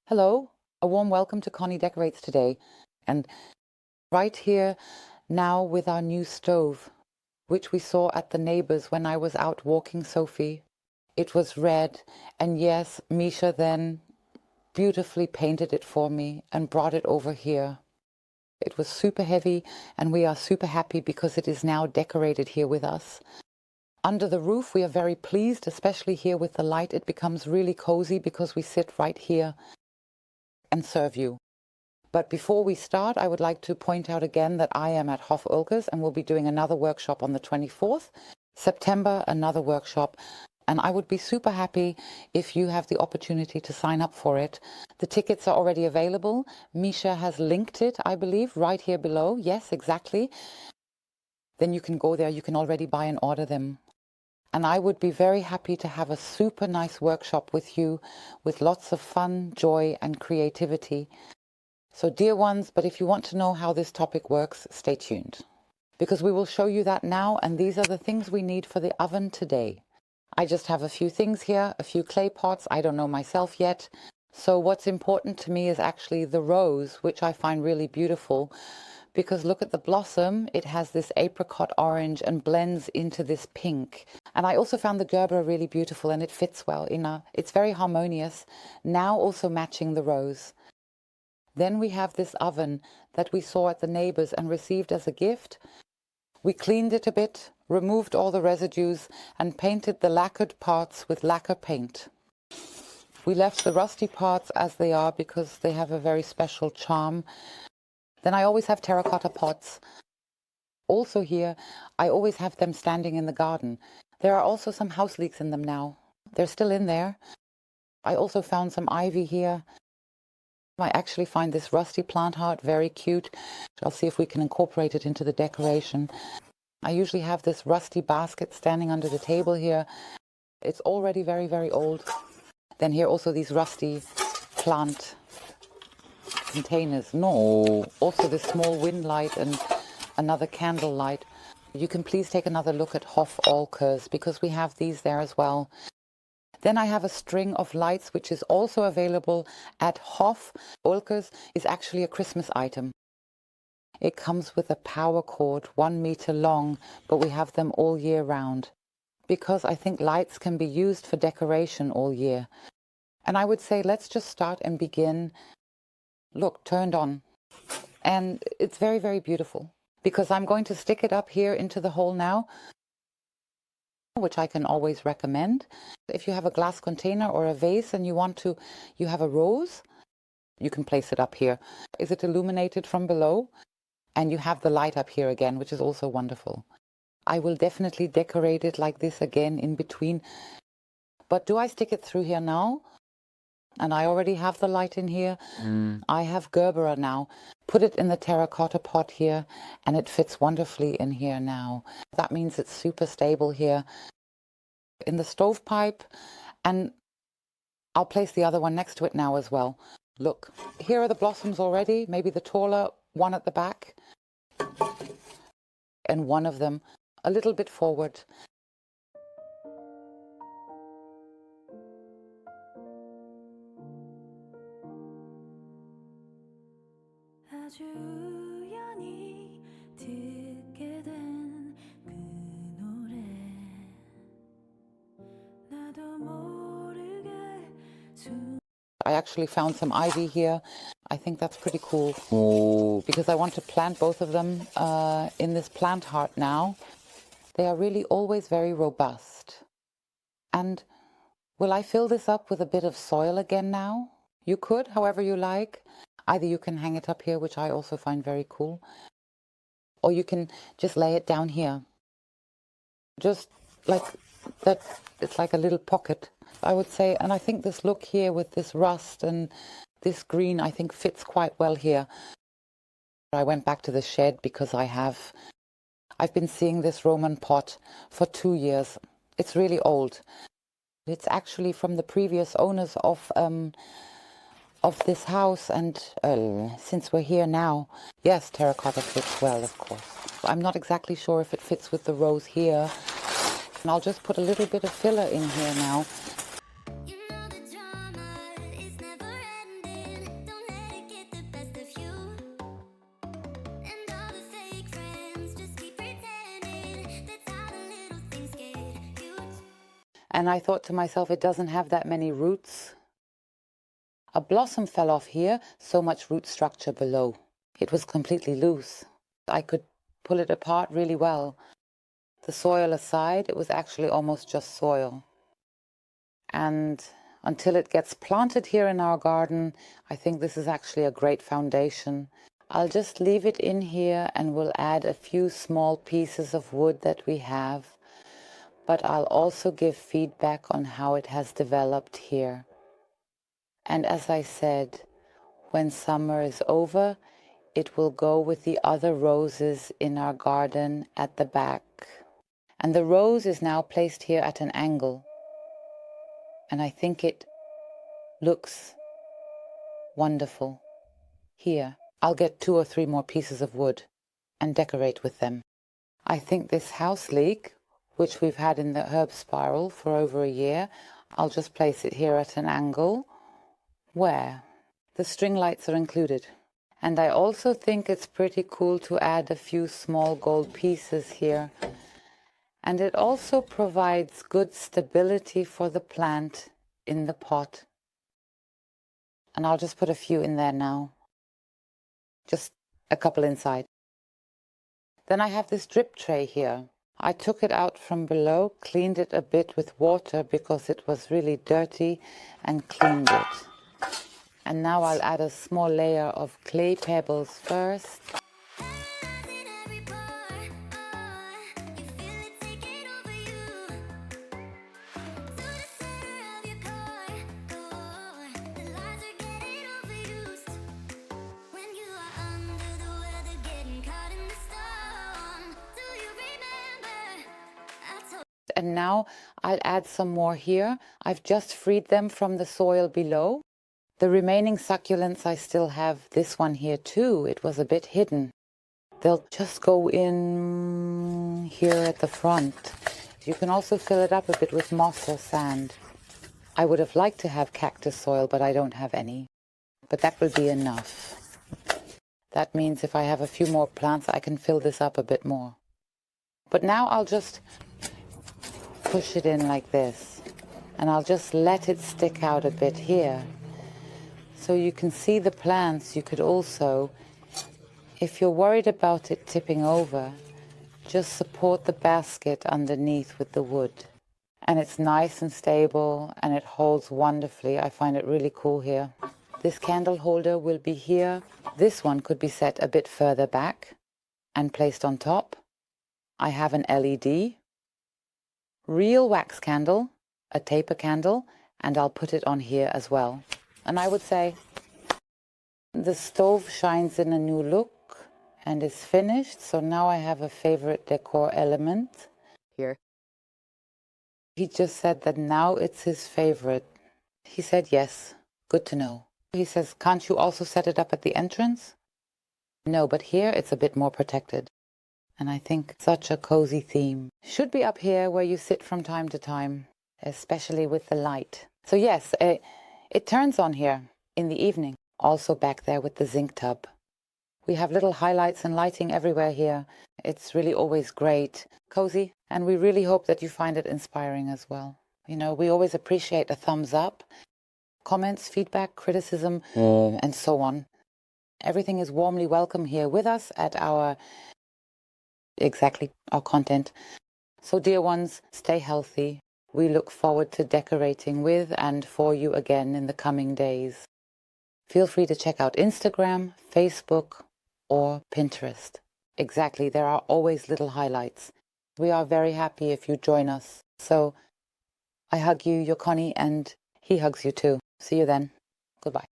Hello, a warm welcome to Conny Decorates today, and right here now with our new stove, which we saw at the neighbors when I was out walking Sophie. It was red, and yes, Micha then beautifully painted it for me and brought it over here. It was super heavy, and we are super happy because it is now decorated here with us. Under the roof, we are very pleased, especially here with the light. It becomes really cozy because we sit right here and serve you. But before we start, I would like to point out again that I am at Hof Ulkers and will be doing another workshop on the 24th September, another workshop. And I would be super happy if you have the opportunity to sign up for it. The tickets are already available. Micha has linked it, I believe, right here below. Yes, exactly. Then you can go there. You can already buy and order them. And I would be very happy to have a super nice workshop with you with lots of fun, joy, and creativity. So dear ones, but if you want to know how this topic works, stay tuned. Because we will show you that now, and these are the things we need for the oven today. I just have a few things here, a few clay pots. I don't know myself yet. So what's important to me is actually the rose, which I find really beautiful. Because look at the blossom, it has this apricot orange and blends into this pink. And I also found the gerbera really beautiful, and it fits well. It's very harmonious, now also matching the rose. Then we have this oven that we saw at the neighbors and received as a gift. We cleaned it a bit, removed all the residues, and painted the lacquered parts with lacquer paint. We left the rusty parts as they are because they have a very special charm. Then I always have terracotta pots. Also here, I always have them standing in the garden. There are also some house leeks in them now. They're still in there. I also found some ivy here. I actually find this rusty plant heart very cute. I'll see if we can incorporate it into the decoration. I usually have this rusty basket standing under the table here. It's already very, very old. Then here also these rusty plant containers. No, also this small wind light and another candle light. You can please take another look at Hof Ulkers because we have these there as well. Then I have a string of lights which is also available at Hof Ulkers. Is actually a Christmas item. It comes with a power cord 1 meter long, but we have them all year round because I think lights can be used for decoration all year. And I would say let's just start and begin. Look, turned on. And it's very, very beautiful because I'm going to stick it up here into the hole now, which I can always recommend. If you have a glass container or a vase and you have a rose, you can place it up here. Is it illuminated from below? And you have the light up here again, which is also wonderful. I will definitely decorate it like this again in between. But do I stick it through here now? And I already have the light in here. I have gerbera now. Put it in the terracotta pot here, and it fits wonderfully in here now. That means it's super stable here in the stovepipe, and I'll place the other one next to it now as well. Look, here are the blossoms already, maybe the taller one at the back, and one of them a little bit forward. I actually found some ivy here. I think that's pretty cool. Because I want to plant both of them in this plant heart now. They are really always very robust. And will I fill this up with a bit of soil again now? You could, however you like. Either you can hang it up here, which I also find very cool, or you can just lay it down here. Just like that, it's like a little pocket, I would say. And I think this look here with this rust and this green, I think fits quite well here. I went back to the shed because I've been seeing this Roman pot for 2 years. It's really old. It's actually from the previous owners of this house, and since we're here now, yes, terracotta fits well, of course. I'm not exactly sure if it fits with the rose here. And I'll just put a little bit of filler in here now. And I thought to myself, it doesn't have that many roots. A blossom fell off here, so much root structure below. It was completely loose. I could pull it apart really well. The soil aside, it was actually almost just soil. And until it gets planted here in our garden, I think this is actually a great foundation. I'll just leave it in here and we'll add a few small pieces of wood that we have. But I'll also give feedback on how it has developed here. And as I said, when summer is over, it will go with the other roses in our garden at the back. And the rose is now placed here at an angle. And I think it looks wonderful. Here, I'll get 2 or 3 more pieces of wood and decorate with them. I think this house leek, which we've had in the herb spiral for over a year, I'll just place it here at an angle where the string lights are included. And I also think it's pretty cool to add a few small gold pieces here. And it also provides good stability for the plant in the pot. And I'll just put a few in there now. Just a couple inside. Then I have this drip tray here. I took it out from below, cleaned it a bit with water because it was really dirty, and cleaned it. And now I'll add a small layer of clay pebbles first. And now I'll add some more here. I've just freed them from the soil below. The remaining succulents, I still have this one here too. It was a bit hidden. They'll just go in here at the front. You can also fill it up a bit with moss or sand. I would have liked to have cactus soil, but I don't have any. But that will be enough. That means if I have a few more plants, I can fill this up a bit more. But now I'll just push it in like this, and I'll just let it stick out a bit here. So you can see the plants. You could also, if you're worried about it tipping over, just support the basket underneath with the wood. And it's nice and stable, and it holds wonderfully. I find it really cool here. This candle holder will be here. This one could be set a bit further back and placed on top. I have an LED, real wax candle, a taper candle, and I'll put it on here as well. And I would say the stove shines in a new look and is finished. So now I have a favorite decor element here. He just said that now it's his favorite. He said yes, good to know. He says, can't you also set it up at the entrance? No, but here it's a bit more protected. And I think such a cozy theme. Should be up here where you sit from time to time, especially with the light. So yes, it turns on here in the evening. Also back there with the zinc tub. We have little highlights and lighting everywhere here. It's really always great, cozy, and we really hope that you find it inspiring as well. You know, we always appreciate a thumbs up, comments, feedback, criticism, and so on. Everything is warmly welcome here with us at our content. So dear ones, stay healthy. We look forward to decorating with and for you again in the coming days. Feel free to check out Instagram, Facebook, or Pinterest. Exactly, there are always little highlights. We are very happy if you join us. So I hug you, you're Conny, and he hugs you too. See you then. Goodbye.